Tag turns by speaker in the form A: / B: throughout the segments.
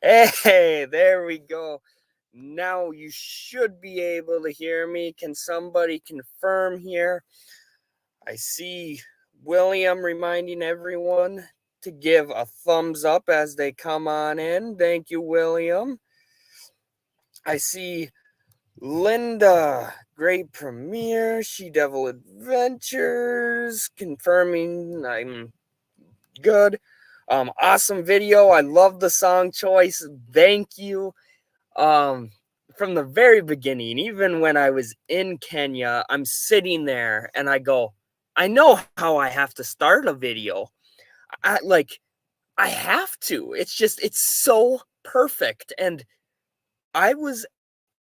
A: Hey, there we go. Now you should be able to hear me. Can somebody confirm here? I see William reminding everyone to give a thumbs up as they come on in. Thank you, William. I see Linda, great premiere. She Devil Adventures, confirming I'm good. Awesome video. I love the song choice. Thank you. Um, from the very beginning, even when I was in Kenya, I'm sitting there and I go, I know how I have to start a video. I have to. It's so perfect. And I was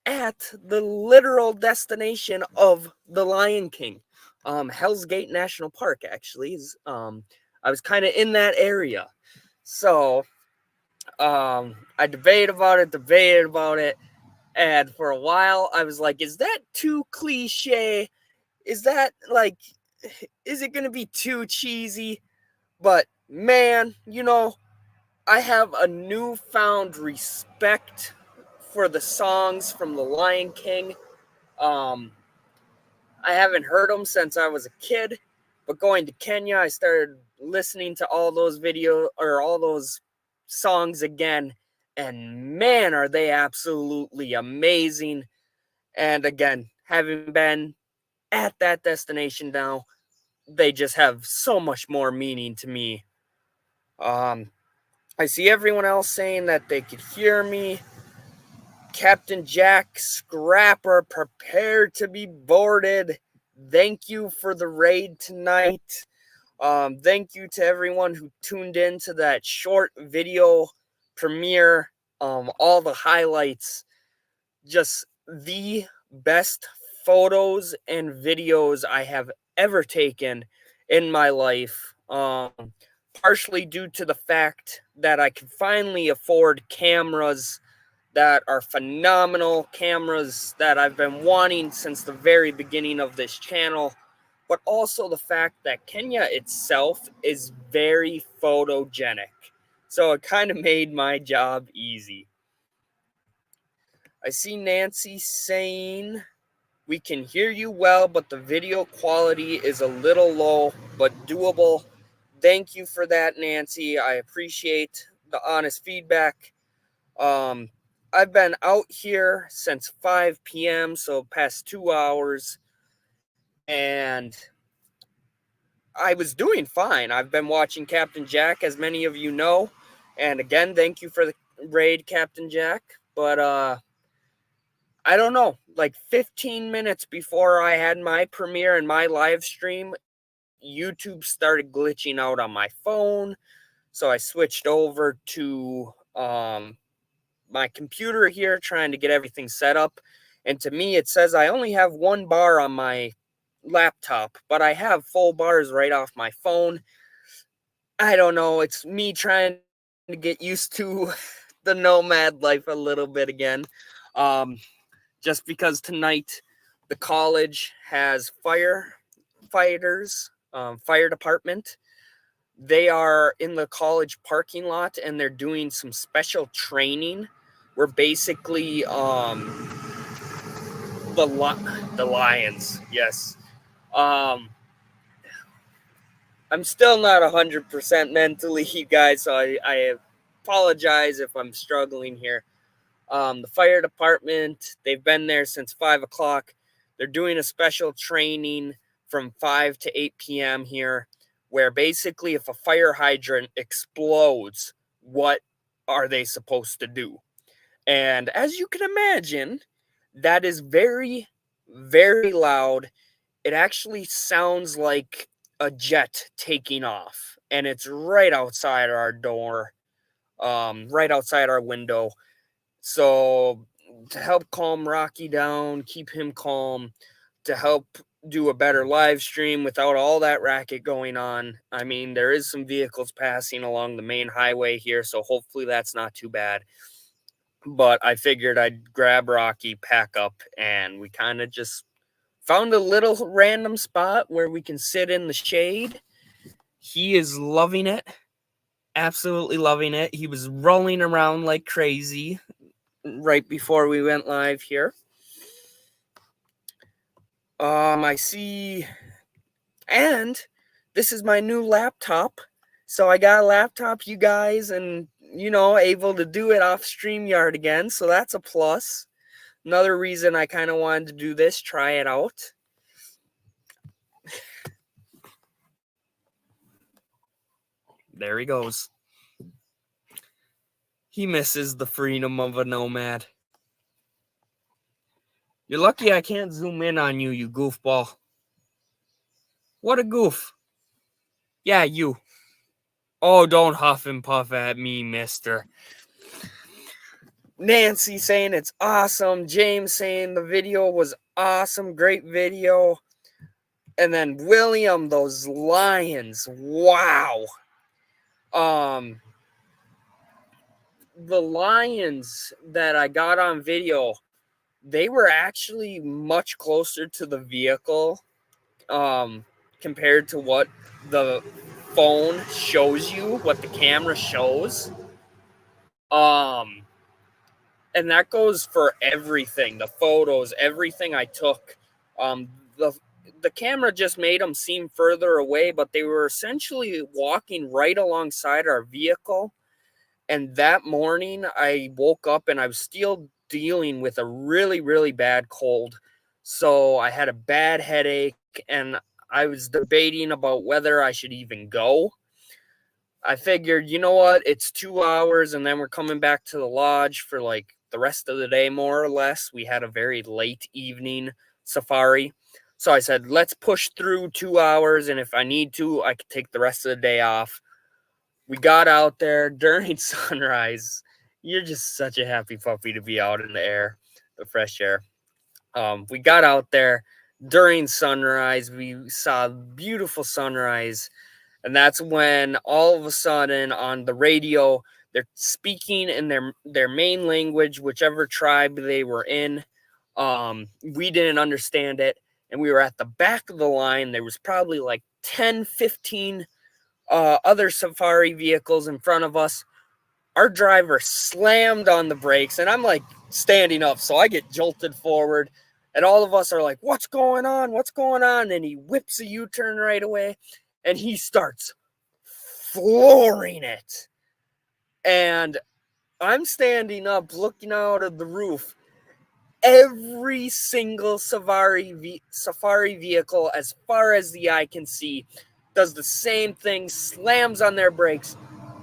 A: at the literal destination of the Lion King. Hell's Gate National Park actually is I was kind of in that area. So I debated about it. And for a while, I was like, is that too cliche? Is that like, is it going to be too cheesy? But man, I have a newfound respect for the songs from The Lion King. Um, I haven't heard them since I was a kid, but going to Kenya, I started listening to all those songs again. And man, are they absolutely amazing. And again, having been at that destination now, they just have so much more meaning to me. Um, I see everyone else saying that they could hear me. Captain Jack Scrapper, prepare to be boarded. Thank you for the raid tonight. Thank you to everyone who tuned in to that short video premiere. All the highlights, just the best photos and videos I have ever taken in my life. Partially due to the fact that I could finally afford cameras that are phenomenal, cameras that I've been wanting since the very beginning of this channel, but also the fact that Kenya itself is very photogenic. So it kind of made my job easy. I see Nancy saying, we can hear you well, but the video quality is a little low, but doable. Thank you for that, Nancy. I appreciate the honest feedback. I've been out here since 5 p.m., so past 2 hours, and I was doing fine. I've been watching Captain Jack, as many of you know, and again, thank you for the raid, Captain Jack. But I don't know, like 15 minutes before I had my premiere and my live stream, YouTube started glitching out on my phone. So I switched over to my computer here, trying to get everything set up. And to me, it says I only have one bar on my laptop, but I have full bars right off my phone. I don't know. It's me trying to get used to the nomad life a little bit again. Um, just because tonight the college has fire department. They are in the college parking lot and they're doing some special training where basically the lions, yes. Um I'm still not 100% mentally, you guys, so I apologize if I'm struggling here. The fire department, they've been there since 5 o'clock. They're doing a special training from 5 to 8 p.m. here, where basically, if a fire hydrant explodes, what are they supposed to do? And as you can imagine, that is very, very loud. It actually sounds like a jet taking off, and it's right outside our door, right outside our window. So to help calm Rocky down, keep him calm, to help do a better live stream without all that racket going on. I mean, there is some vehicles passing along the main highway here, so hopefully that's not too bad. But I figured I'd grab Rocky, pack up, and we kind of just found a little random spot where we can sit in the shade. He is loving it. absolutely loving it. He was rolling around like crazy right before we went live here. I see, and this is my new laptop. So I got a laptop, you guys, and able to do it off StreamYard again. So that's a plus. Another reason I kind of wanted to do this, try it out. There he goes. He misses the freedom of a nomad. You're lucky I can't zoom in on you, you goofball. What a goof. Yeah, you. Oh, don't huff and puff at me, mister. Nancy saying it's awesome. James saying the video was awesome. Great video. And then William, those lions. Wow. The lions that I got on video, they were actually much closer to the vehicle compared to what the phone shows you, what the camera shows. And that goes for everything, the photos, everything I took. The camera just made them seem further away, but they were essentially walking right alongside our vehicle. And that morning I woke up and I was still dealing with a really, really bad cold. So I had a bad headache and I was debating about whether I should even go. I figured, you know what, it's 2 hours and then we're coming back to the lodge for like the rest of the day, more or less. We had a very late evening safari. So I said, let's push through 2 hours. And if I need to, I could take the rest of the day off. We got out there during sunrise. You're just such a happy puppy to be out in the air, the fresh air. We got out there during sunrise. We saw a beautiful sunrise. And that's when all of a sudden on the radio, they're speaking in their main language, whichever tribe they were in. We didn't understand it. And we were at the back of the line. There was probably like 10, 15 other safari vehicles in front of us. Our driver slammed on the brakes, and I'm like standing up, so I get jolted forward. And all of us are like, what's going on? What's going on? And he whips a U-turn right away. And he starts flooring it. And I'm standing up looking out of the roof. Every single safari vehicle, as far as the eye can see, does the same thing, slams on their brakes,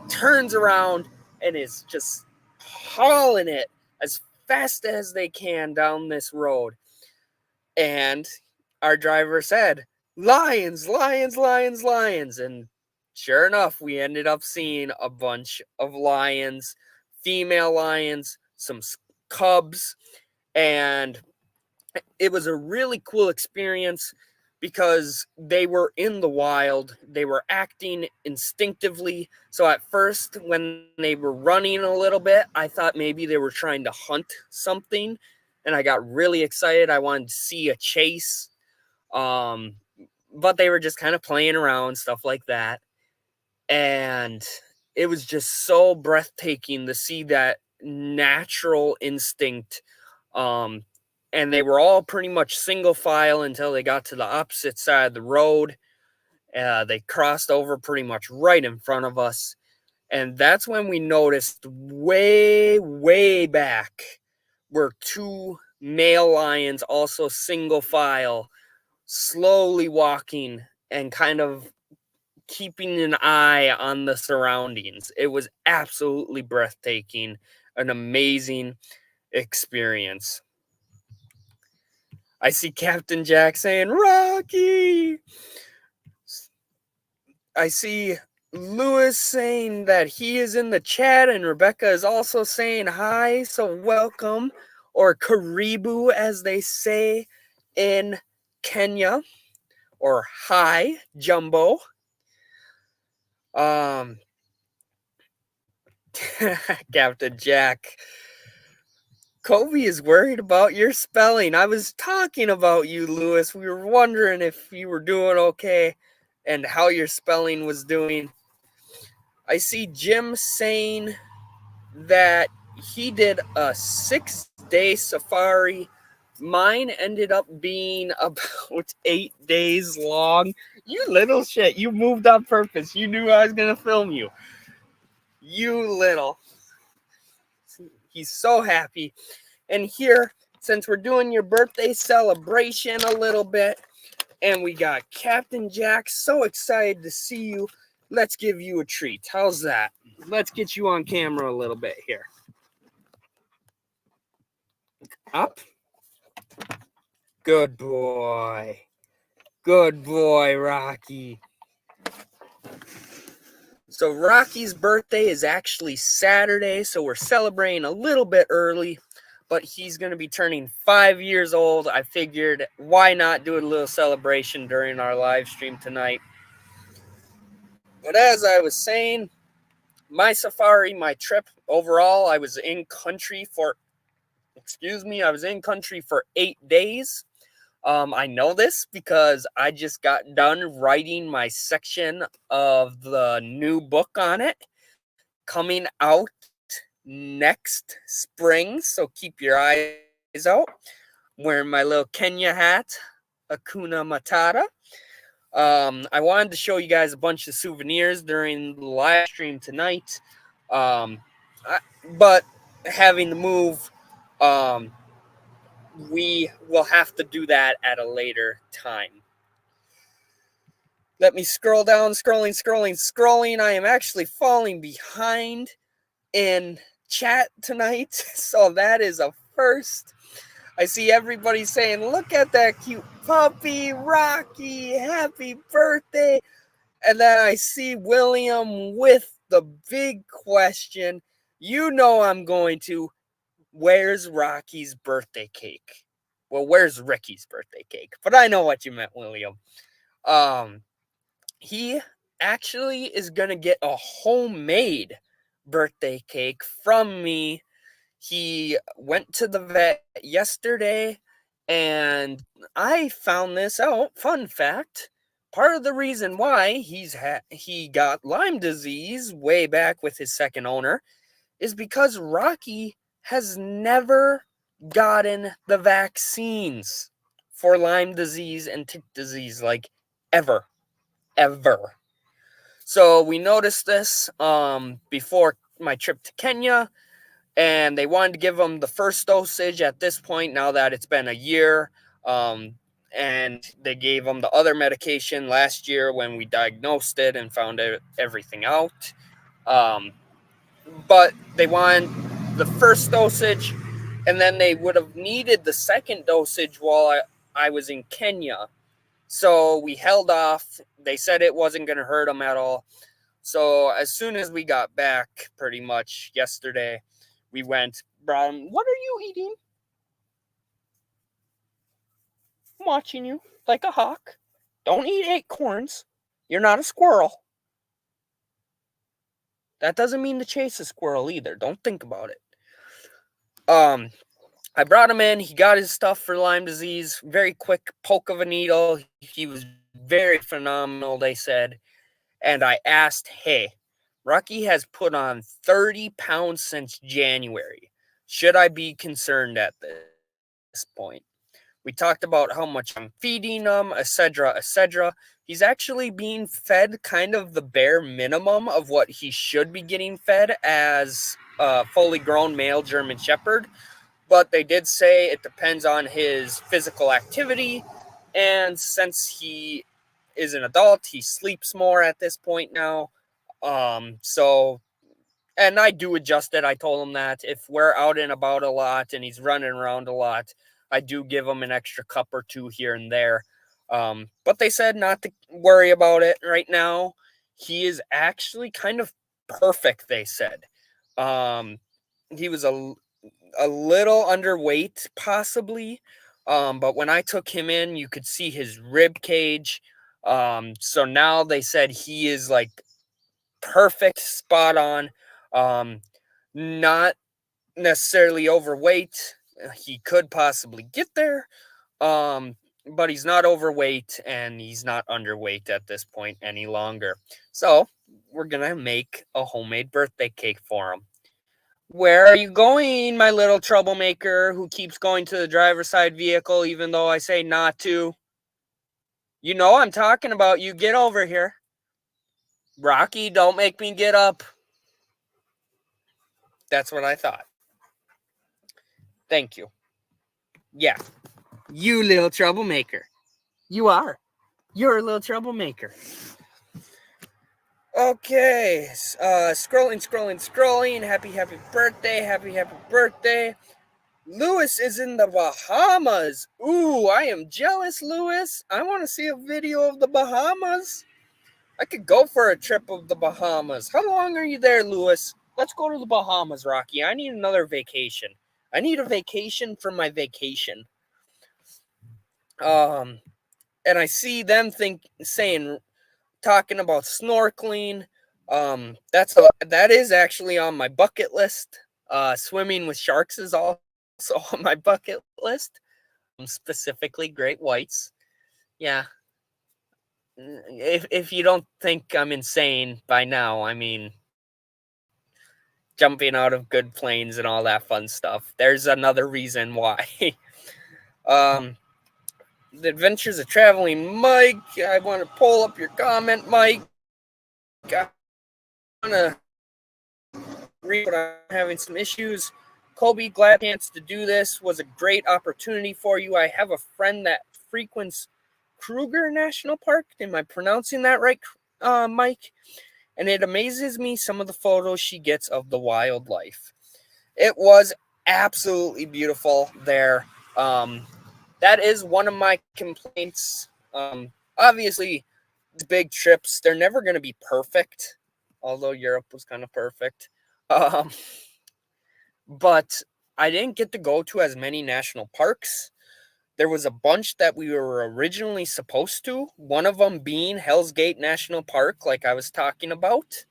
A: turns around, and is just hauling it as fast as they can down this road. And our driver said, lions, lions, lions, lions. And sure enough, we ended up seeing a bunch of lions, female lions, some cubs, and it was a really cool experience because they were in the wild. They were acting instinctively. So at first, when they were running a little bit, I thought maybe they were trying to hunt something. And I got really excited. I wanted to see a chase. But they were just kind of playing around, stuff like that. And it was just so breathtaking to see that natural instinct. And they were all pretty much single file until they got to the opposite side of the road. They crossed over pretty much right in front of us. And that's when we noticed way, way back were two male lions, also single file, slowly walking and kind of keeping an eye on the surroundings. It was absolutely breathtaking, an amazing experience. I see Captain Jack saying, Rocky! I see Lewis saying that he is in the chat, and Rebecca is also saying hi, so welcome, or karibu as they say in Kenya, or hi, Jumbo. Captain Jack, Kobe is worried about your spelling. I was talking about you, Lewis. We were wondering if you were doing okay and how your spelling was doing. I see Jim saying that he did a 6-day safari. Mine ended up being about 8 days long. You little shit. You moved on purpose. You knew I was going to film you. You little. He's so happy. And here, since we're doing your birthday celebration a little bit, and we got Captain Jack, so excited to see you. Let's give you a treat. How's that? Let's get you on camera a little bit here. Up. Good boy. Good boy, Rocky. So Rocky's birthday is actually Saturday, so we're celebrating a little bit early, but he's going to be turning 5 years old. I figured, why not do a little celebration during our live stream tonight? But as I was saying, my safari, my trip overall, I was in country for 8 days. I know this because I just got done writing my section of the new book on it, coming out next spring. So keep your eyes out. I'm wearing my little Kenya hat, Hakuna Matata. I wanted to show you guys a bunch of souvenirs during the live stream tonight. But having to move, we will have to do that at a later time. Let me scroll down, scrolling. I am actually falling behind in chat tonight, so that is a first. I see everybody saying, look at that cute puppy, Rocky, happy birthday. And then I see William with the big question. You know I'm going to, where's Rocky's birthday cake? Well, where's Ricky's birthday cake? But I know what you meant, William. He actually is going to get a homemade birthday cake from me. He went to the vet yesterday, and I found this out. Fun fact, part of the reason why he got Lyme disease way back with his second owner is because Rocky has never gotten the vaccines for Lyme disease and tick disease, like ever. So we noticed this before my trip to Kenya, and they wanted to give him the first dosage at this point, now that it's been a year. And they gave him the other medication last year when we diagnosed it and found everything out. But they wanted the first dosage, and then they would have needed the second dosage while I was in Kenya. So we held off. They said it wasn't going to hurt him at all. So as soon as we got back, pretty much yesterday, we went, brought him. What are you eating? I'm watching you like a hawk. Don't eat acorns. You're not a squirrel. That doesn't mean to chase a squirrel either. Don't think about it. I brought him in. He got his stuff for Lyme disease. Very quick poke of a needle. He was very phenomenal, they said. And I asked, hey, Rocky has put on 30 pounds since January. Should I be concerned at this point? We talked about how much I'm feeding him, etc., etc. He's actually being fed kind of the bare minimum of what he should be getting fed as a fully grown male German Shepherd. But they did say it depends on his physical activity. And since he is an adult, he sleeps more at this point now. And I do adjust it. I told him that if we're out and about a lot and he's running around a lot, I do give him an extra cup or two here and there. But they said not to worry about it right now. He is actually kind of perfect, they said. He was a little underweight, possibly. But when I took him in, you could see his rib cage. So now they said he is like perfect, spot on. Not necessarily overweight. He could possibly get there. But he's not overweight and he's not underweight at this point any longer. So we're gonna make a homemade birthday cake for him. Where are you going, my little troublemaker who keeps going to the driver's side vehicle even though I say not to? You know I'm talking about you. Get over here. Rocky, don't make me get up. That's what I thought. Thank you. Yeah. You little troublemaker. You are. You're a little troublemaker. Okay. Scrolling. Happy birthday. Lewis is in the Bahamas. Ooh, I am jealous, Lewis. I want to see a video of the Bahamas. I could go for a trip of the Bahamas. How long are you there, Lewis? Let's go to the Bahamas, Rocky. I need another vacation. I need a vacation from my vacation. And I see them talking about snorkeling. That is actually on my bucket list. Swimming with sharks is also on my bucket list. Specifically great whites. Yeah. If you don't think I'm insane by now, I mean, jumping out of good planes and all that fun stuff. There's another reason why. The Adventures of Traveling Mike. I want to pull up your comment, Mike. I want to read, but I'm having some issues. Kobe, glad chance to do this. Was a great opportunity for you. I have a friend that frequents Kruger National Park. Am I pronouncing that right, Mike? And it amazes me some of the photos she gets of the wildlife. It was absolutely beautiful there. That is one of my complaints. Obviously, the big trips, they're never going to be perfect, although Europe was kind of perfect. But I didn't get to go to as many national parks. There was a bunch that we were originally supposed to, one of them being Hell's Gate National Park, like I was talking about.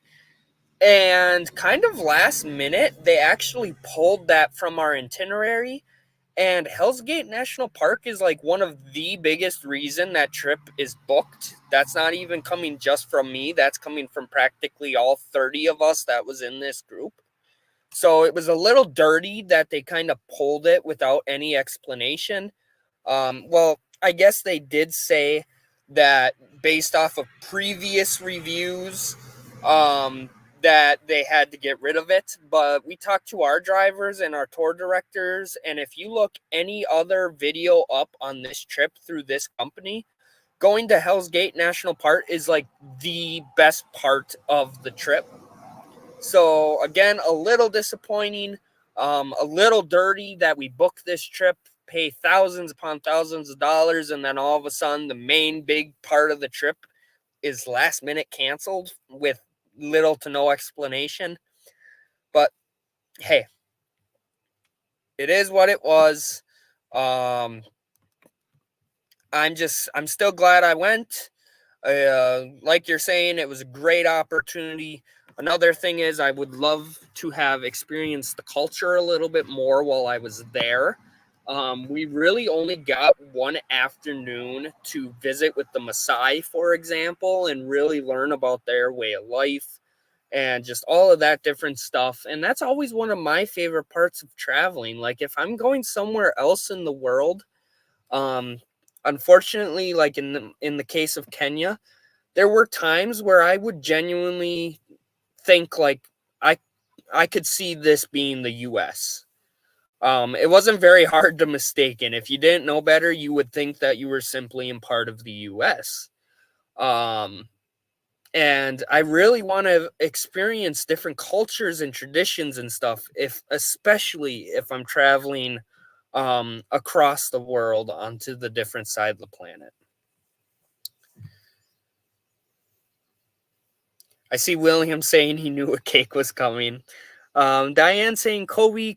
A: And kind of last minute, they actually pulled that from our itinerary. And Hell's Gate National Park is like one of the biggest reason that trip is booked. That's not even coming just from me. That's coming from practically all 30 of us that was in this group. So it was a little dirty that they kind of pulled it without any explanation. Well, I guess they did say that based off of previous reviews, that they had to get rid of it. But we talked to our drivers and our tour directors, and if you look any other video up on this trip through this company, going to Hell's Gate National Park is like the best part of the trip. So again, a little disappointing, a little dirty that we booked this trip, pay thousands upon thousands of dollars, and then all of a sudden the main big part of the trip is last minute canceled with little to no explanation. But hey, it is what it was. I'm still glad I went. Like you're saying, it was a great opportunity. Another thing is I would love to have experienced the culture a little bit more while I was there. We really only got one afternoon to visit with the Maasai, for example, and really learn about their way of life and just all of that different stuff. And that's always one of my favorite parts of traveling. Like if I'm going somewhere else in the world, unfortunately, like in the case of Kenya, there were times where I would genuinely think like I could see this being the US. It wasn't very hard to mistaken. If you didn't know better, you would think that you were simply in part of the US. And I really want to experience different cultures and traditions and stuff, especially if I'm traveling across the world onto the different side of the planet. I see William saying he knew a cake was coming. Diane saying Corey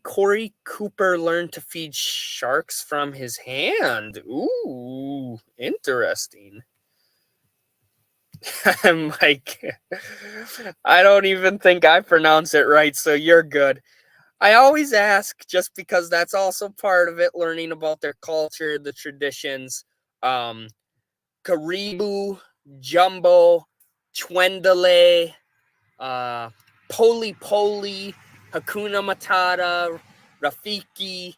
A: Cooper learned to feed sharks from his hand. Ooh, interesting. I'm like, I don't even think I pronounce it right, so you're good. I always ask just because that's also part of it, learning about their culture, the traditions. Karibu, Jumbo, Twendale, Poli Poli, Hakuna Matata, Rafiki.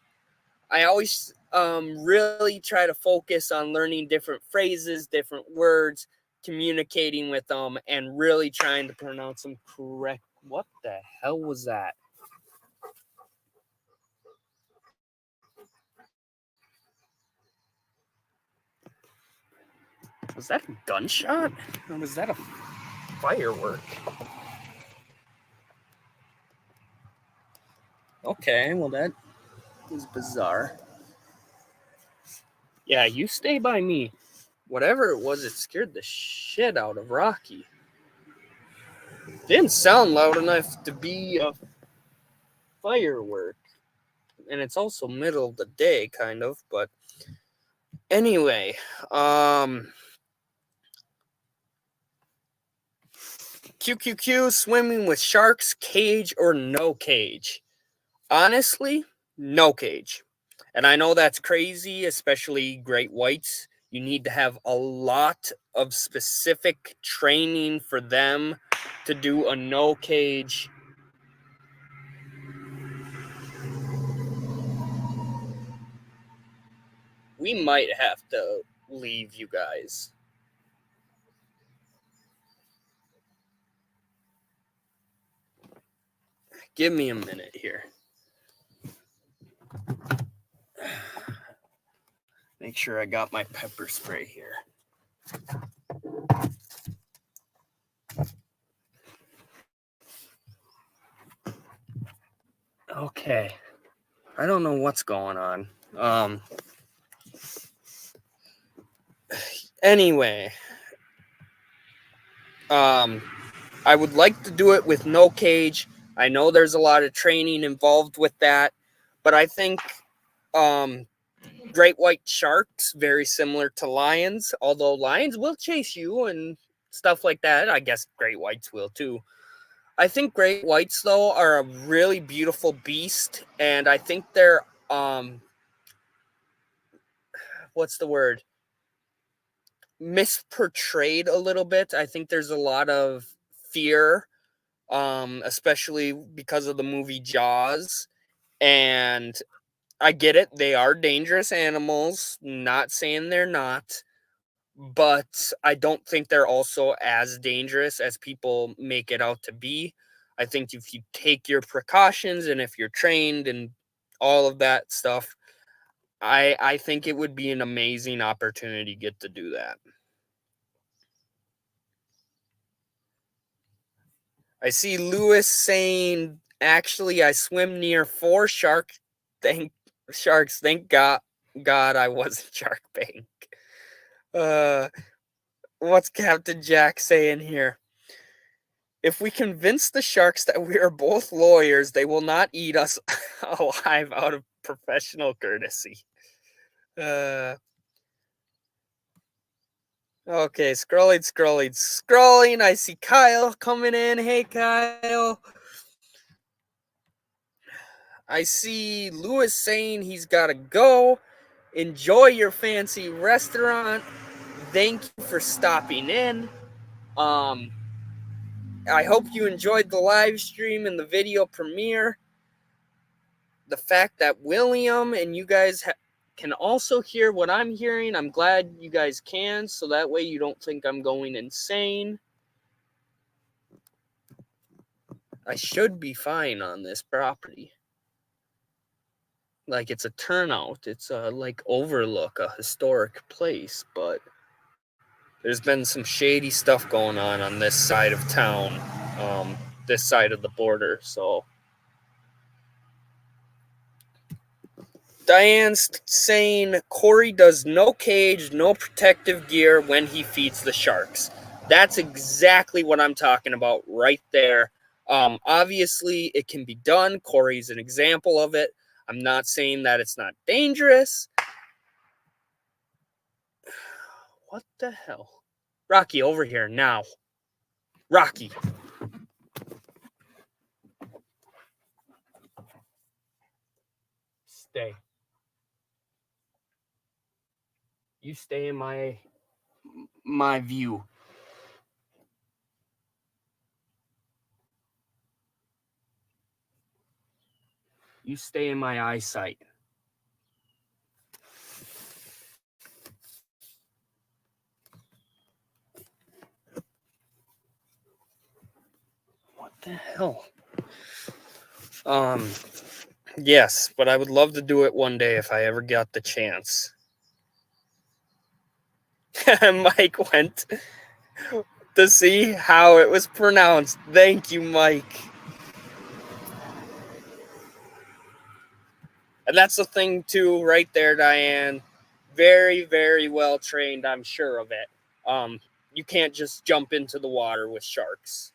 A: I always really try to focus on learning different phrases, different words, communicating with them, and really trying to pronounce them correct. What the hell was that? Was that a gunshot? Or was that a firework? Okay, well, that is bizarre. Yeah, you stay by me. Whatever it was, it scared the shit out of Rocky. Didn't sound loud enough to be a firework. And it's also middle of the day, kind of, but anyway, QQQ, swimming with sharks, cage or no cage? Honestly, no cage. And I know that's crazy, especially great whites. You need to have a lot of specific training for them to do a no cage. We might have to leave you guys. Give me a minute here. Make sure I got my pepper spray here. Okay. I don't know what's going on. Anyway, I would like to do it with no cage. I know there's a lot of training involved with that, but I think great white sharks very similar to lions, although lions will chase you and stuff like that. I guess great whites will too. I think great whites though are a really beautiful beast, and I think they're what's the word? Misportrayed a little bit. I think there's a lot of fear, especially because of the movie Jaws. And I get it, they are dangerous animals. Not saying they're not, but I don't think they're also as dangerous as people make it out to be. I think if you take your precautions and if you're trained and all of that stuff, I think it would be an amazing opportunity to get to do that. I see Lewis saying, "Actually, I swim near 4 sharks. Thank God I wasn't Shark Bank." Uh, what's Captain Jack saying here? If we convince the sharks that we are both lawyers, they will not eat us alive out of professional courtesy. Uh, okay, scrolling. I see Kyle coming in. Hey, Kyle. I see Lewis saying he's got to go. Enjoy your fancy restaurant. Thank you for stopping in. Um, I hope you enjoyed the live stream and the video premiere. The fact that William and you guys can also hear what I'm hearing, I'm glad you guys can, so that way you don't think I'm going insane. I should be fine on this property. Like, it's a turnout. It's a like overlook, a historic place, but there's been some shady stuff going on this side of town, this side of the border. So Diane's saying Corey does no cage, no protective gear when he feeds the sharks. That's exactly what I'm talking about right there. Obviously, it can be done. Corey's an example of it. I'm not saying that it's not dangerous. What the hell? Rocky, over here now. Rocky. Stay. You stay in my view. You stay in my eyesight. What the hell? Yes, but I would love to do it one day if I ever got the chance. Mike went to see how it was pronounced. Thank you, Mike. And that's the thing, too, right there, Diane. Very, very well trained, I'm sure of it. You can't just jump into the water with sharks.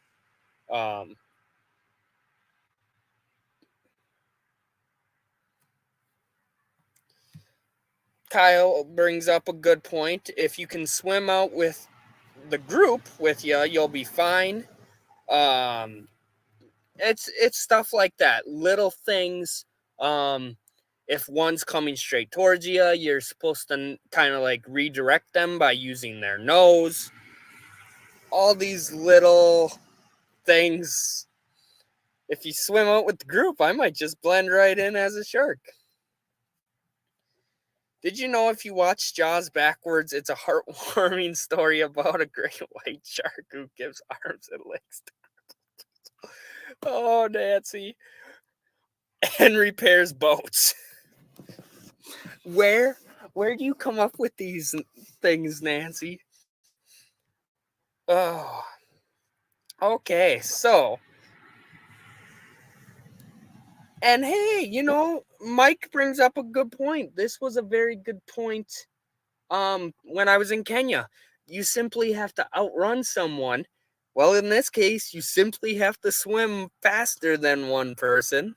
A: Kyle brings up a good point. If you can swim out with the group with you, you'll be fine. It's stuff like that, little things. If one's coming straight towards you, you're supposed to kind of like redirect them by using their nose. All these little things. If you swim out with the group, I might just blend right in as a shark. Did you know if you watch Jaws backwards, it's a heartwarming story about a great white shark who gives arms and legs to... Oh, Nancy. And repairs boats. Where do you come up with these things, Nancy? Oh. Okay, so. And hey, Mike brings up a good point. This was a very good point. When I was in Kenya, you simply have to outrun someone. Well, in this case, you simply have to swim faster than one person.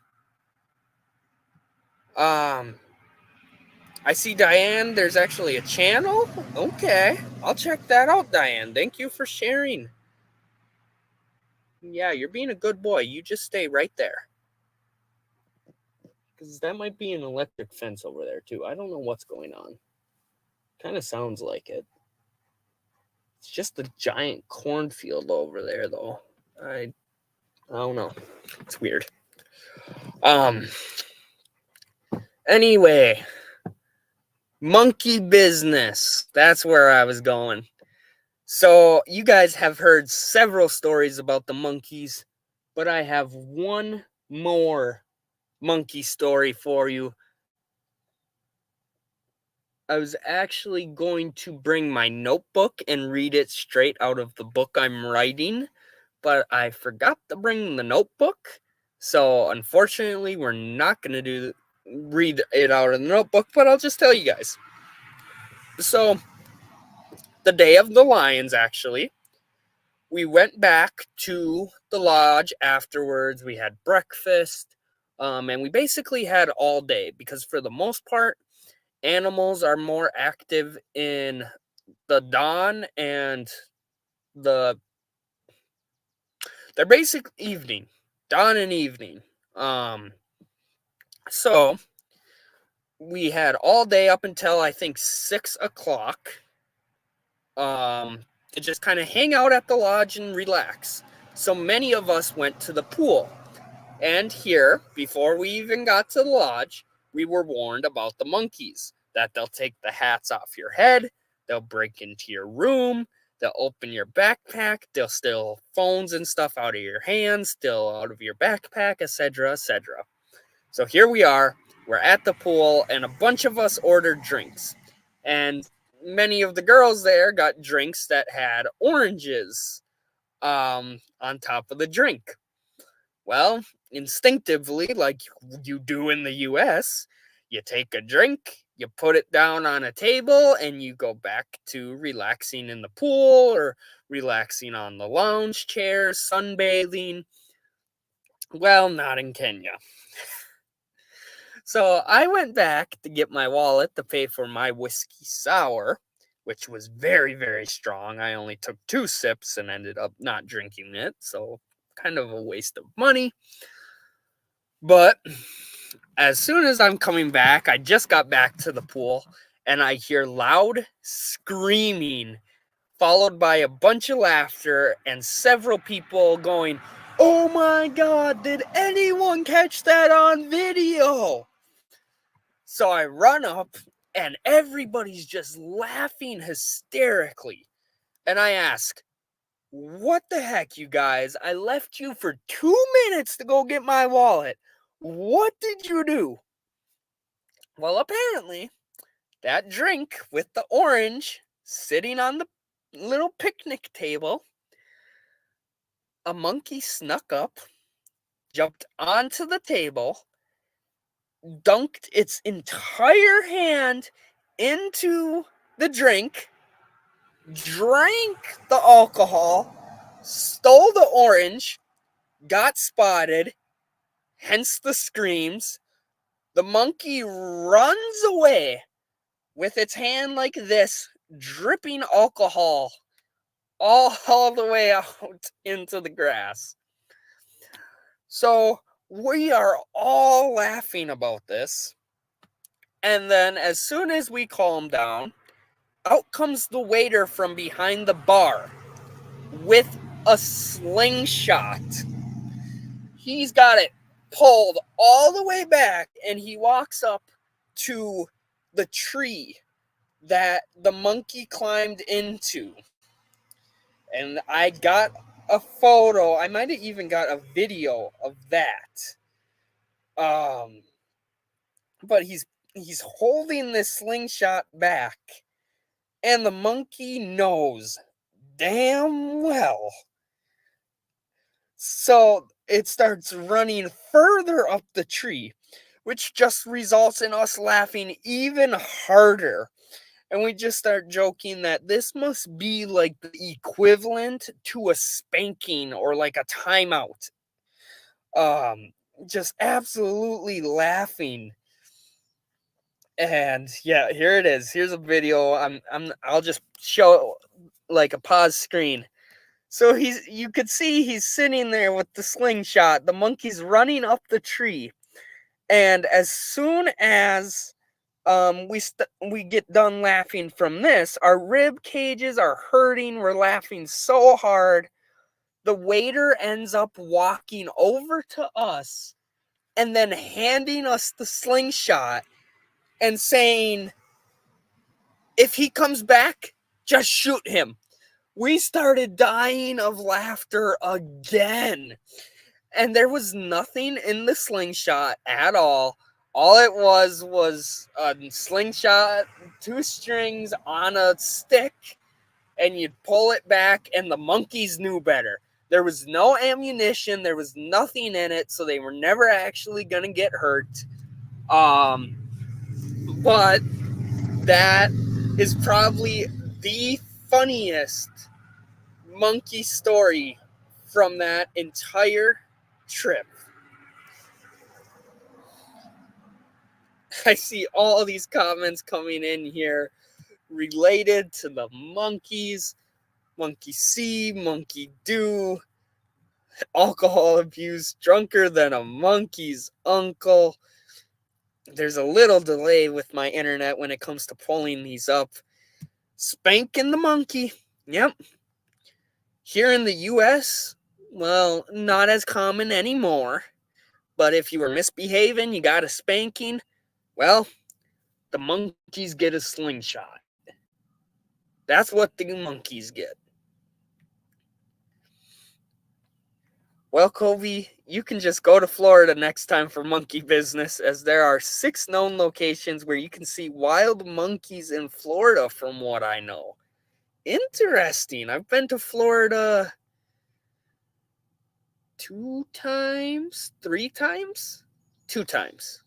A: I see Diane, there's actually a channel. Okay, I'll check that out, Diane. Thank you for sharing. Yeah, you're being a good boy. You just stay right there. Because that might be an electric fence over there, too. I don't know what's going on. Kind of sounds like it. It's just a giant cornfield over there, though. I don't know. It's weird. Anyway, monkey business. That's where I was going. So you guys have heard several stories about the monkeys, but I have one more monkey story for you. I was actually going to bring my notebook and read it straight out of the book I'm writing, but I forgot to bring the notebook. So unfortunately, we're not going to read it out of the notebook, but I'll just tell you guys. So the day of the lions, actually, we went back to the lodge afterwards. We had breakfast, and we basically had all day because for the most part, animals are more active in the dawn and they're basic evening, dawn and evening. So we had all day up until I think 6 o'clock. To just kind of hang out at the lodge and relax. So many of us went to the pool. And here, before we even got to the lodge, we were warned about the monkeys, that they'll take the hats off your head, they'll break into your room, they'll open your backpack, they'll steal phones and stuff out of your hands, steal out of your backpack, etc., etc. So here we are, we're at the pool, and a bunch of us ordered drinks. And many of the girls there got drinks that had oranges on top of the drink. Well, instinctively, like you do in the US, you take a drink, you put it down on a table, and you go back to relaxing in the pool or relaxing on the lounge chairs, sunbathing. Well, not in Kenya. So I went back to get my wallet to pay for my whiskey sour, which was very, very strong. I only took 2 sips and ended up not drinking it, so kind of a waste of money. But as soon as I'm coming back, I just got back to the pool, and I hear loud screaming, followed by a bunch of laughter and several people going, oh my God, did anyone catch that on video? So I run up and everybody's just laughing hysterically. And I ask, what the heck, you guys? I left you for 2 minutes to go get my wallet. What did you do? Well, apparently, that drink with the orange sitting on the little picnic table, a monkey snuck up, jumped onto the table, dunked its entire hand into the drink, drank the alcohol, stole the orange, got spotted, hence the screams. The monkey runs away with its hand like this, dripping alcohol all the way out into the grass. So we are all laughing about this. And then as soon as we calm down, out comes the waiter from behind the bar with a slingshot. He's got it pulled all the way back, and he walks up to the tree that the monkey climbed into. And I got a photo. I might have even got a video of that. But he's holding this slingshot back, and the monkey knows damn well. So it starts running further up the tree, which just results in us laughing even harder. And we just start joking that this must be like the equivalent to a spanking or like a timeout. Just absolutely laughing. And yeah, here it is. Here's a video. I'll just show like a pause screen. So you could see he's sitting there with the slingshot. The monkey's running up the tree. And as soon as we get done laughing from this, our rib cages are hurting. We're laughing so hard. The waiter ends up walking over to us and then handing us the slingshot and saying, if he comes back, just shoot him. We started dying of laughter again. And there was nothing in the slingshot at all. All it was a slingshot, 2 strings on a stick, and you'd pull it back, and the monkeys knew better. There was no ammunition. There was nothing in it, so they were never actually going to get hurt. But that is probably the funniest monkey story from that entire trip. I see all these comments coming in here related to the monkeys. Monkey see, monkey do, alcohol abuse, drunker than a monkey's uncle. There's a little delay with my internet when it comes to pulling these up. Spanking the monkey. Yep. Here in the US, well, not as common anymore. But if you were misbehaving, you got a spanking, well, the monkeys get a slingshot. That's what the monkeys get. Well, Kobe, you can just go to Florida next time for monkey business, as there are 6 known locations where you can see wild monkeys in Florida, from what I know. Interesting. I've been to Florida 2 times, 3 times, 2 times.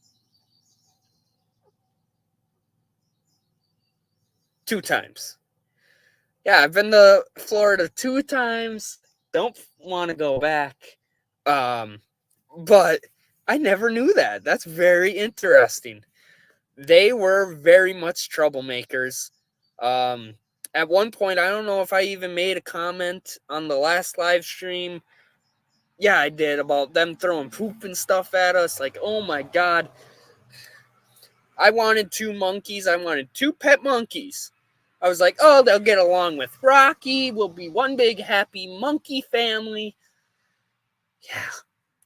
A: 2 times. Yeah, I've been to Florida 2 times. Don't want to go back. But I never knew that. That's very interesting. They were very much troublemakers. At one point, I don't know if I even made a comment on the last live stream. Yeah, I did, about them throwing poop and stuff at us. Like, oh my God. I wanted 2 monkeys. I wanted 2 pet monkeys. I was like, oh, they'll get along with Rocky. We'll be one big happy monkey family. yeah,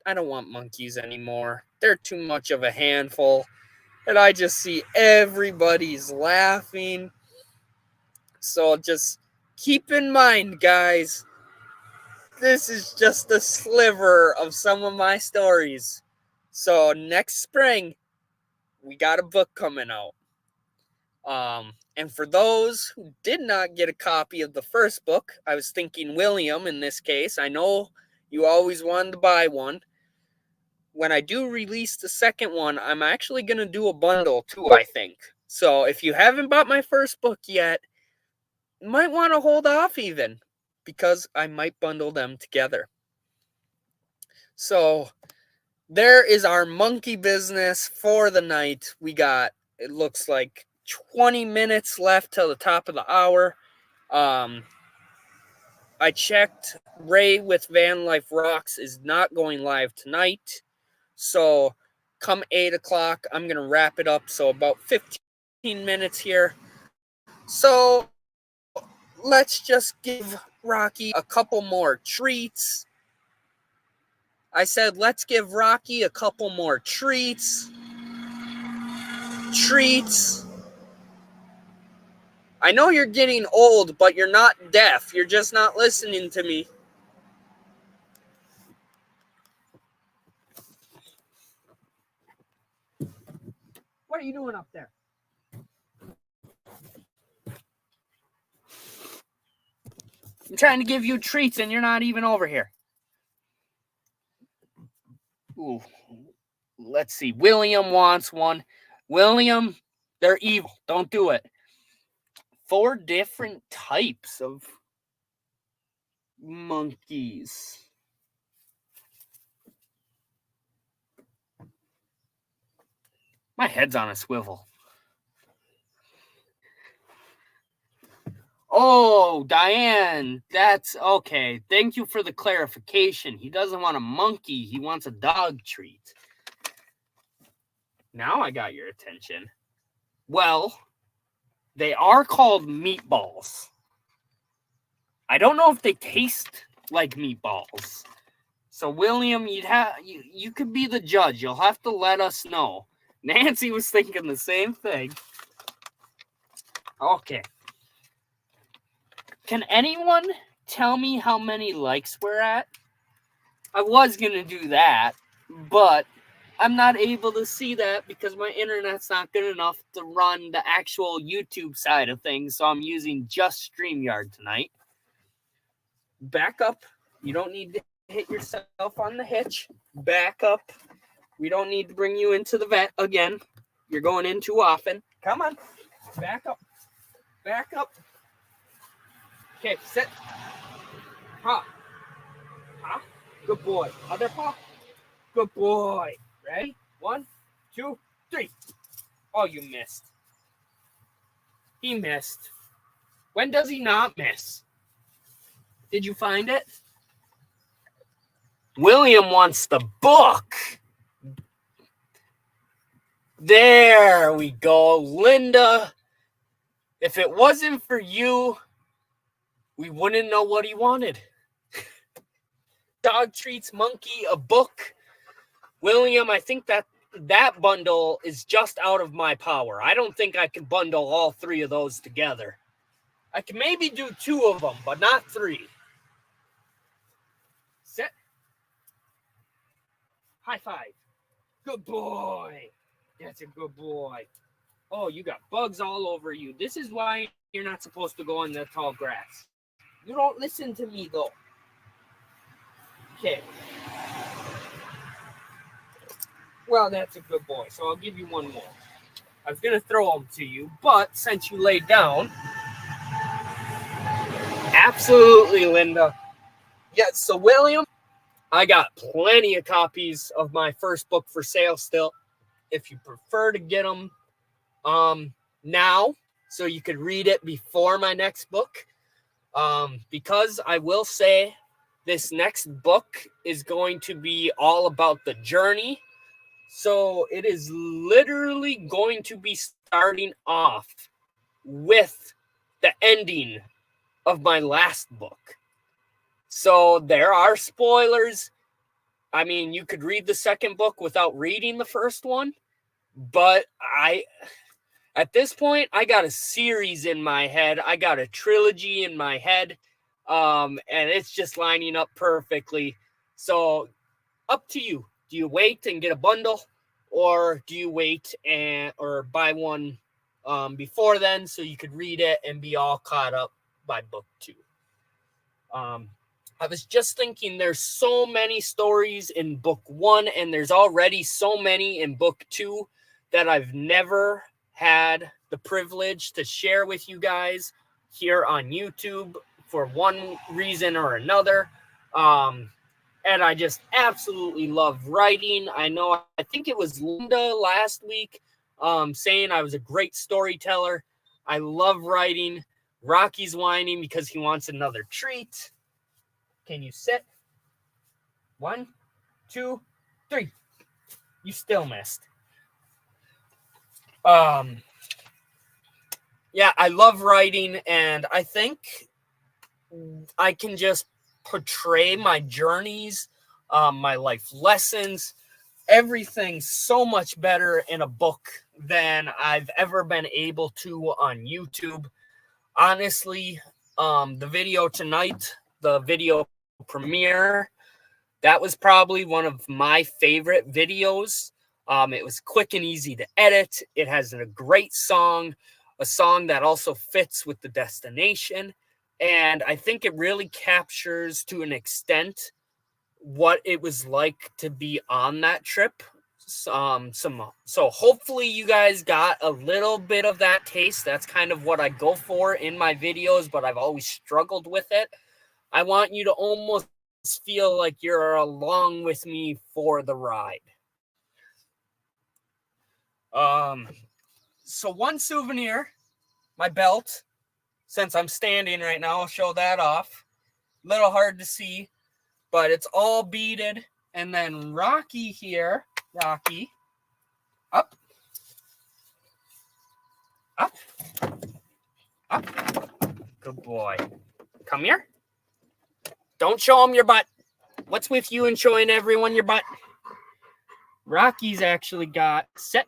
A: I don't want monkeys anymore. They're too much of a handful. And I just see everybody's laughing. So just keep in mind, guys, this is just a sliver of some of my stories. So next spring, we got a book coming out. And for those who did not get a copy of the first book, I was thinking William in this case. I know you always wanted to buy one. When I do release the second one, I'm actually going to do a bundle too, I think. So if you haven't bought my first book yet, you might want to hold off even, because I might bundle them together. So there is our monkey business for the night. We got, it looks like 20 minutes left till the top of the hour. I checked, Ray with Van Life Rocks is not going live tonight. So come 8 o'clock, I'm going to wrap it up. So about 15 minutes here. So let's just give Rocky a couple more treats. I said, let's give Rocky a couple more treats. I know you're getting old, but you're not deaf. You're just not listening to me. What are you doing up there? I'm trying to give you treats and you're not even over here. Ooh. Let's see. William wants one. William, they're evil. Don't do it. 4 different types of monkeys. My head's on a swivel. Oh, Diane, that's okay. Thank you for the clarification. He doesn't want a monkey. He wants a dog treat. Now I got your attention. Well, they are called meatballs. I don't know if they taste like meatballs. So, William, you could be the judge. You'll have to let us know. Nancy was thinking the same thing. Okay. Can anyone tell me how many likes we're at? I was going to do that, but I'm not able to see that because my internet's not good enough to run the actual YouTube side of things, so I'm using just StreamYard tonight. Back up. You don't need to hit yourself on the hitch. Back up. We don't need to bring you into the vet again. You're going in too often. Come on. Back up. Back up. Okay, sit. Paw. Paw. Good boy. Other paw. Good boy. Ready? 1, 2, 3. Oh, you missed. He missed. When does he not miss? Did you find it? William wants the book. There we go. Linda, if it wasn't for you, we wouldn't know what he wanted. Dog treats, monkey, a book. William, I think that bundle is just out of my power. I don't think I can bundle all 3 of those together. I can maybe do 2 of them, but not 3. Sit. High five. Good boy. That's a good boy. Oh, you got bugs all over you. This is why you're not supposed to go in the tall grass. You don't listen to me, though. Okay. Well, that's a good boy, so I'll give you one more. I was going to throw them to you, but since you laid down... Absolutely, Linda. Yeah, so William, I got plenty of copies of my first book for sale still. If you prefer to get them now, so you could read it before my next book, because I will say this next book is going to be all about the journey. So it is literally going to be starting off with the ending of my last book. So there are spoilers. I mean, you could read the second book without reading the first one, but at this point, I got a series in my head. I got a trilogy in my head, and it's just lining up perfectly. So, up to you. Do you wait and get a bundle, or do you wait or buy one before then so you could read it and be all caught up by book 2? I was just thinking there's so many stories in book 1, and there's already so many in book 2 that I've never had the privilege to share with you guys here on YouTube for one reason or another. And I just absolutely love writing. I think it was Linda last week saying I was a great storyteller. I love writing. Rocky's whining because he wants another treat. Can you sit? 1, 2, 3. You still missed. Yeah, I love writing, and I think I can just portray my journeys, my life lessons, everything so much better in a book than I've ever been able to on YouTube. Honestly, the video tonight, the video premiere, that was probably one of my favorite videos. It was quick and easy to edit. It has a great song, a song that also fits with the destination. And I think it really captures to an extent what it was like to be on that trip. So hopefully you guys got a little bit of that taste. That's kind of what I go for in my videos, but I've always struggled with it. I want you to almost feel like you're along with me for the ride. So one souvenir, my belt, since I'm standing right now, I'll show that off. Little hard to see, but it's all beaded. And then Rocky here, Rocky, up, up, up. Good boy. Come here. Don't show him your butt. What's with you and showing everyone your butt? Rocky's actually got sit.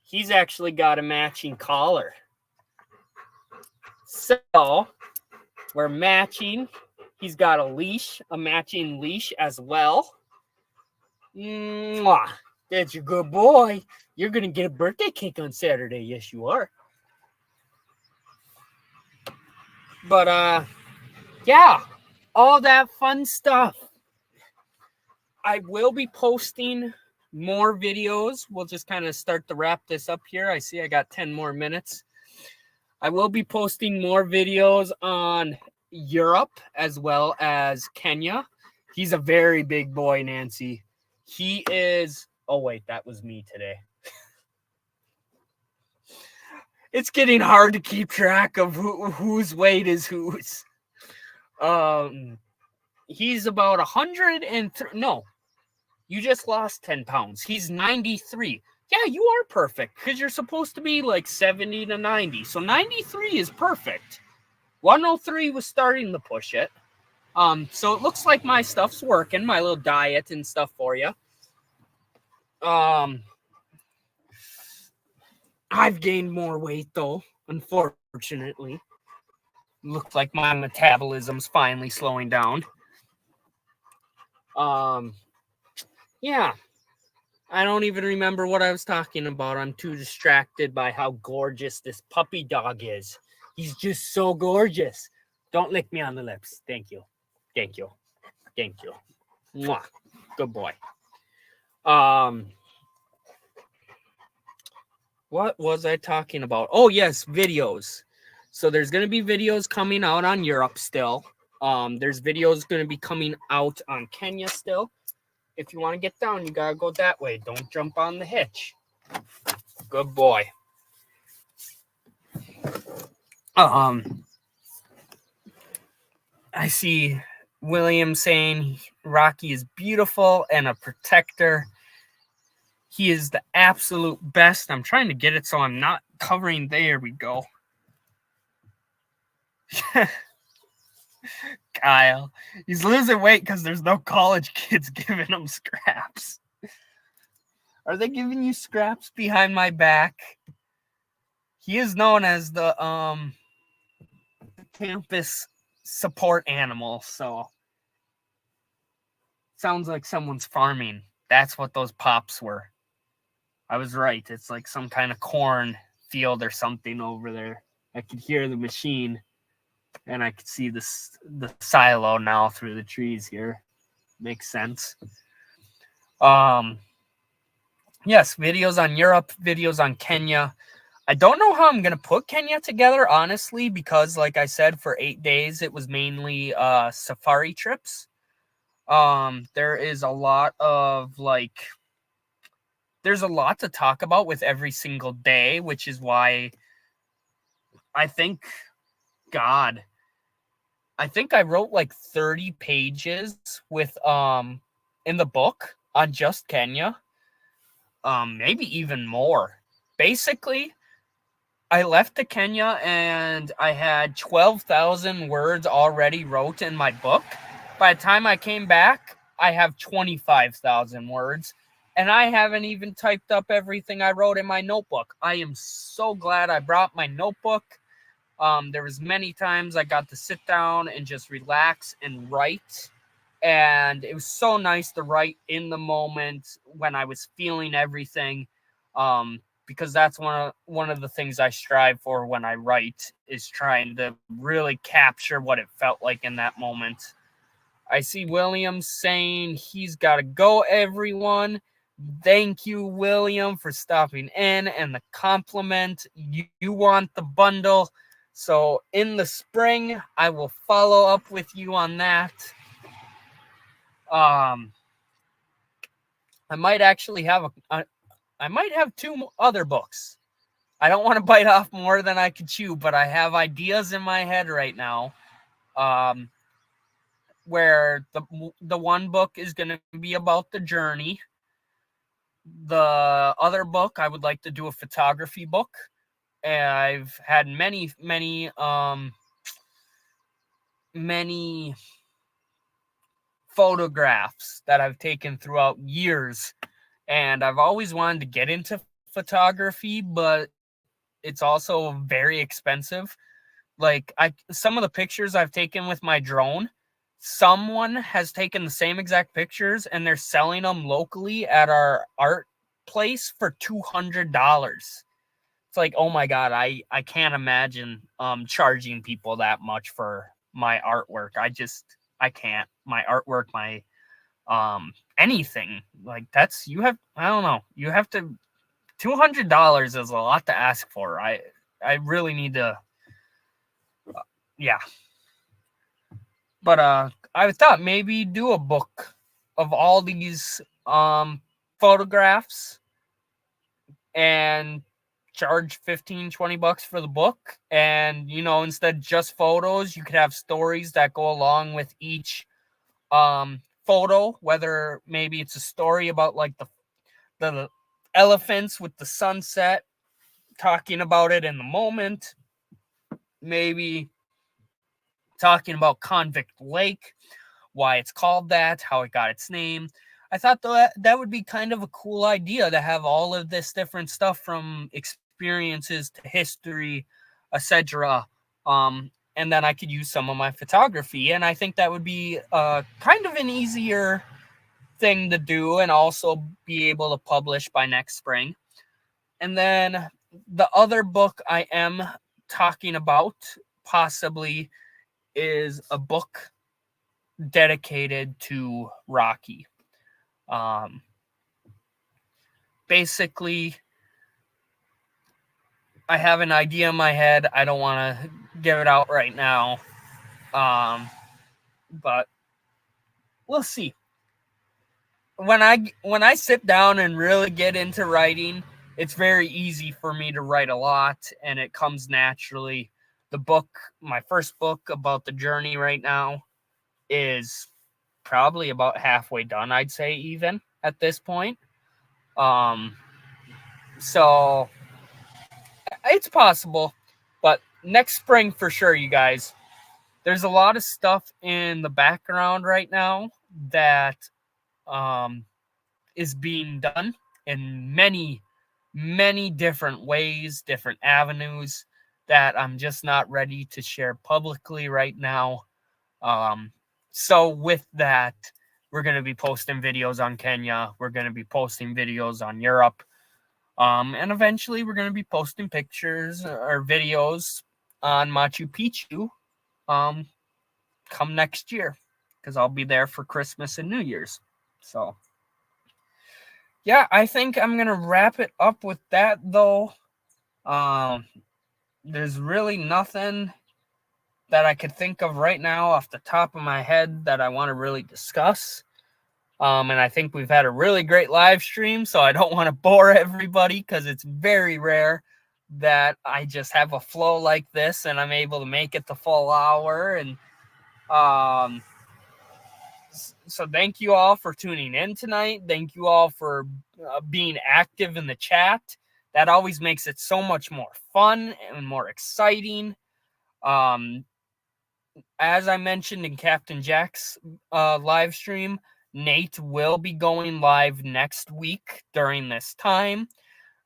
A: He's actually got a matching collar. So we're matching. He's got a leash, a matching leash as well. Mwah. That's a good boy. You're going to get a birthday cake on Saturday. Yes, you are. But, yeah, all that fun stuff. I will be posting more videos. We'll just kind of start to wrap this up here. I see I got 10 more minutes. I will be posting more videos on Europe as well as Kenya. He's a very big boy, Nancy. He is... Oh, wait, that was me today. It's getting hard to keep track of whose weight is whose. He's about 103. No, you just lost 10 pounds. He's 93. Yeah, you are perfect because you're supposed to be like 70 to 90. So 93 is perfect. 103 was starting to push it. So it looks like my stuff's working, my little diet and stuff for you. I've gained more weight though, unfortunately. Looks like my metabolism's finally slowing down. Yeah. I don't even remember what I was talking about. I'm too distracted by how gorgeous this puppy dog is. He's just so gorgeous. Don't lick me on the lips. Thank you. Thank you. Thank you. Mwah. Good boy. What was I talking about? Oh, yes, videos. So there's going to be videos coming out on Europe still. There's videos going to be coming out on Kenya still. If you want to get down, you got to go that way. Don't jump on the hitch. Good boy. I see William saying Rocky is beautiful and a protector. He is the absolute best. I'm trying to get it so I'm not covering. There we go. Kyle. He's losing weight because there's no college kids giving him scraps. Are they giving you scraps behind my back? He is known as the campus support animal, so sounds like someone's farming. That's what those pops were. I was right. It's like some kind of corn field or something over there. I could hear the machine, and I could see the silo now through the trees here. Makes sense. Yes, videos on Europe, videos on Kenya. I don't know how I'm going to put Kenya together, honestly, because like I said, for 8 days, it was mainly safari trips. There is a lot of there's a lot to talk about with every single day, which is why I think I wrote like 30 pages with in the book on just Kenya. Maybe even more. Basically, I left to Kenya and I had 12,000 words already wrote in my book. By the time I came back, I have 25,000 words, and I haven't even typed up everything I wrote in my notebook. I am so glad I brought my notebook. There was many times I got to sit down and just relax and write, and it was so nice to write in the moment when I was feeling everything. Because that's one of the things I strive for when I write, is trying to really capture what it felt like in that moment. I see William saying he's got to go, everyone. Thank you, William, for stopping in and the compliment. You want the bundle. So in the spring, I will follow up with you on that. I might actually have I might have 2 other books. I don't want to bite off more than I can chew, but I have ideas in my head right now. Where the one book is going to be about the journey. The other book, I would like to do a photography book. And I've had many photographs that I've taken throughout years. And I've always wanted to get into photography, but it's also very expensive. Like some of the pictures I've taken with my drone, someone has taken the same exact pictures and they're selling them locally at our art place for $200. It's like, oh my God, I can't imagine charging people that much for my artwork. I can't. My artwork, my anything. Like I don't know. You have to $200 is a lot to ask for. I really need to yeah. But I thought maybe do a book of all these photographs and charge $15-$20 for the book. And, instead of just photos, you could have stories that go along with each photo, whether maybe it's a story about like the elephants with the sunset, talking about it in the moment, maybe talking about Convict Lake, why it's called that, how it got its name. I thought that would be kind of a cool idea to have all of this different stuff, from experiences to history, etc. And then I could use some of my photography. And I think that would be kind of an easier thing to do, and also be able to publish by next spring. And then the other book I am talking about possibly is a book dedicated to Rocky. Basically, I have an idea in my head. I don't want to give it out right now. But we'll see. When I sit down and really get into writing, it's very easy for me to write a lot, and it comes naturally. The book, my first book about the journey right now, is probably about halfway done, I'd say, even at this point. So it's possible, but next spring for sure, you guys. there's a lot of stuff in the background right now that is being done in many, many different ways, different avenues that I'm just not ready to share publicly right now. So with that, we're going to be posting videos on Kenya. We're going to be posting videos on Europe. And eventually we're going to be posting pictures or videos on Machu Picchu come next year, because I'll be there for Christmas and New Year's. So yeah, I think I'm going to wrap it up with that, though. There's really nothing that I could think of right now off the top of my head that I want to really discuss. And I think we've had a really great live stream, so I don't want to bore everybody, because it's very rare that I just have a flow like this and I'm able to make it the full hour. And so thank you all for tuning in tonight. Thank you all for being active in the chat. That always makes it so much more fun and more exciting. As I mentioned in Captain Jack's live stream, Nate will be going live next week during this time.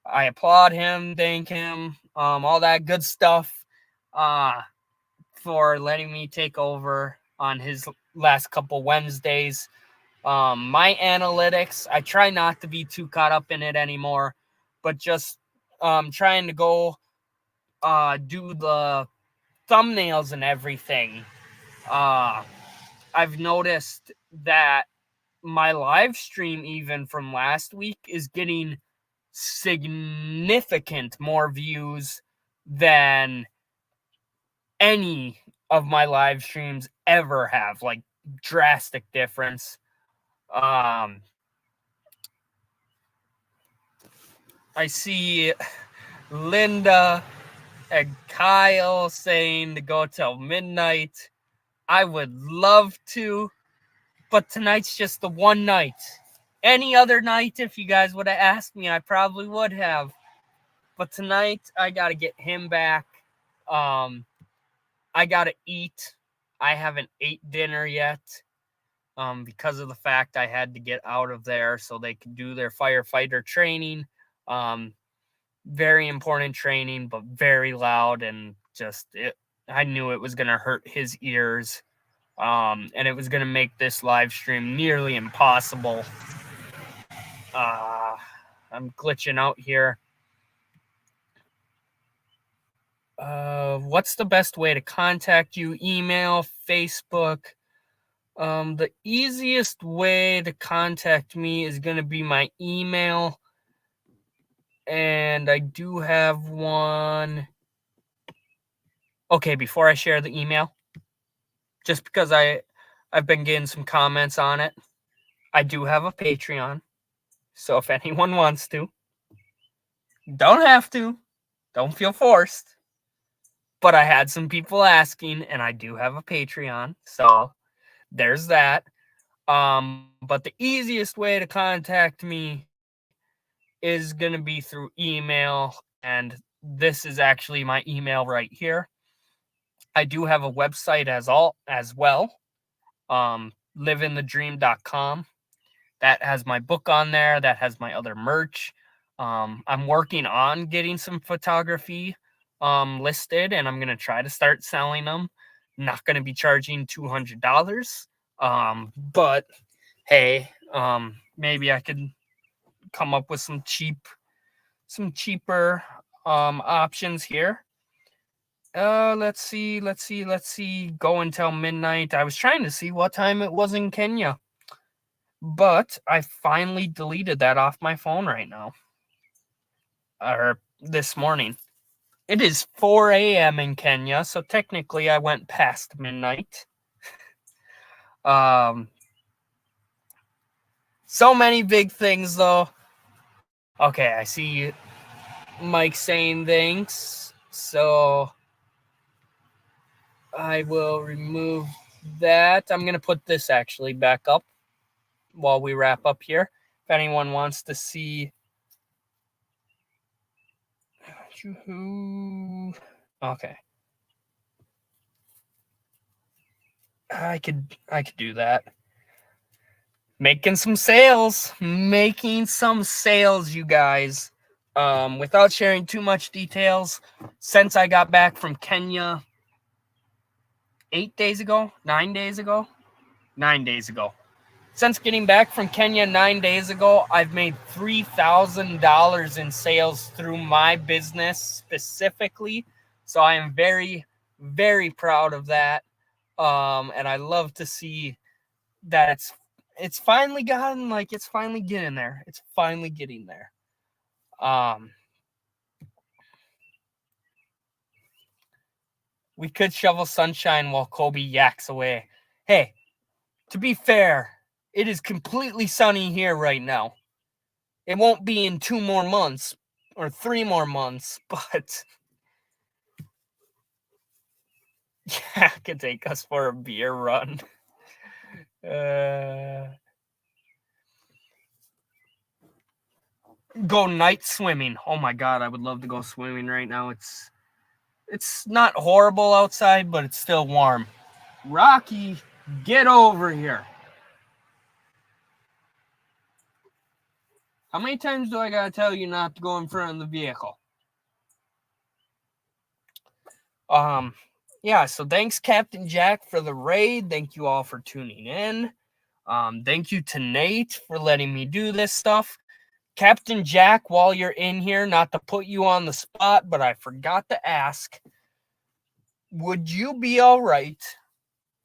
A: I applaud him, thank him, all that good stuff for letting me take over on his last couple Wednesdays. My analytics, I try not to be too caught up in it anymore, but just trying to go do the thumbnails and everything. I've noticed that my live stream, even from last week, is getting significant more views than any of my live streams ever have. Like, drastic difference. I see Linda and Kyle saying to go till midnight. I would love to, but tonight's just the one night. Any other night, if you guys would have asked me, I probably would have. But tonight, I got to get him back. I got to eat. I haven't ate dinner yet because of the fact I had to get out of there so they could do their firefighter training. Very important training, but very loud, and I knew it was going to hurt his ears. And it was going to make this live stream nearly impossible. I'm glitching out here. What's the best way to contact you? Email, Facebook. The easiest way to contact me is going to be my email. And I do have one. Okay, before I share the email, just because I've been getting some comments on it, I do have a Patreon. So if anyone wants to, don't have to, don't feel forced. But I had some people asking, and I do have a Patreon. So there's that. But the easiest way to contact me is going to be through email. And this is actually my email right here. I do have a website as well. Liveinthedream.com. That has my book on there. That has my other merch. I'm working on getting some photography listed, and I'm going to try to start selling them. Not going to be charging $200. But hey, maybe I could come up with some cheaper options here. Let's see. Go until midnight. I was trying to see what time it was in Kenya, but I finally deleted that off my phone right now. Or this morning. It is 4 a.m. in Kenya, so technically I went past midnight. So many big things, though. Okay, I see Mike saying thanks, so I will remove that. I'm going to put this actually back up while we wrap up here. If anyone wants to see. Okay. I could do that. Making some sales, you guys. Without sharing too much details, since I got back from Kenya 9 days ago. Since getting back from Kenya 9 days ago, I've made $3,000 in sales through my business specifically. So I am very, very proud of that. And I love to see that it's finally gotten, like, it's finally getting there. It's finally getting there. We could shovel sunshine while Kobe yaks away. Hey, to be fair, it is completely sunny here right now. It won't be in 2 more months or 3 more months, but yeah, it could take us for a beer run. Go night swimming. Oh my God, I would love to go swimming right now. It's not horrible outside, but it's still warm. Rocky, get over here. How many times do I gotta tell you not to go in front of the vehicle? Yeah, so thanks, Captain Jack, for the raid. Thank you all for tuning in. Thank you to Nate for letting me do this stuff. Captain Jack, while you're in here, not to put you on the spot, but I forgot to ask, would you be all right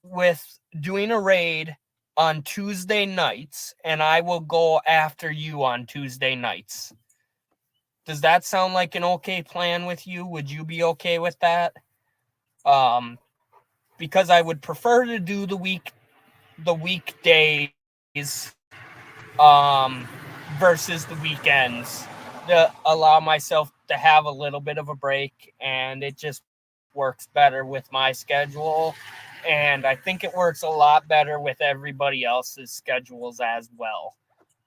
A: with doing a raid on Tuesday nights, and I will go after you on Tuesday nights? Does that sound like an okay plan with you? Would you be okay with that? Because I would prefer to do the weekdays versus the weekends to allow myself to have a little bit of a break, and it just works better with my schedule, and I think it works a lot better with everybody else's schedules as well.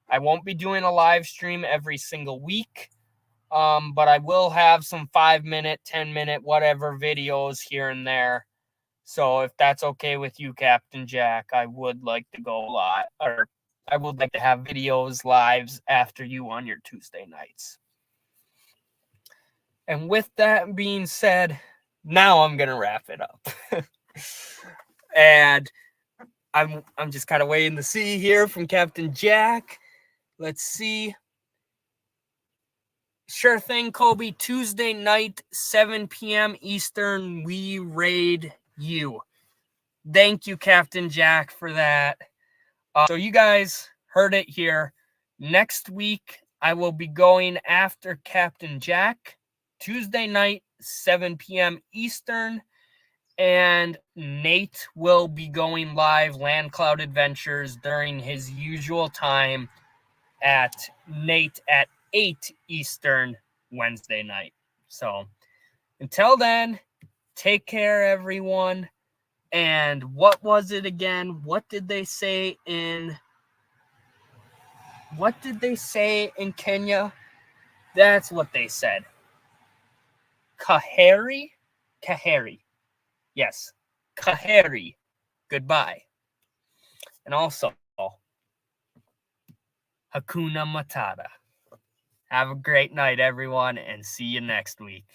A: I won't be doing a live stream every single week, but I will have some 5-minute, 10-minute, whatever videos here and there. So if that's okay with you, Captain Jack, I would like to go live, or I would like to have videos lives after you on your Tuesday nights. And with that being said, now I'm going to wrap it up. And I'm just kind of waiting to see here from Captain Jack. Let's see. Sure thing, Kobe. Tuesday night, 7 p.m. Eastern, we raid you. Thank you, Captain Jack, for that. So you guys heard it here. Next week, I will be going after Captain Jack. Tuesday night, 7 p.m. Eastern. And Nate will be going live Land Cloud Adventures during his usual time at 8 Eastern Wednesday night. So until then, take care, everyone. And what was it again? What did they say in Kenya? That's what they said. Kaheri? Kaheri. Yes. Kaheri. Goodbye. And also, Hakuna Matata. Have a great night, everyone, and see you next week.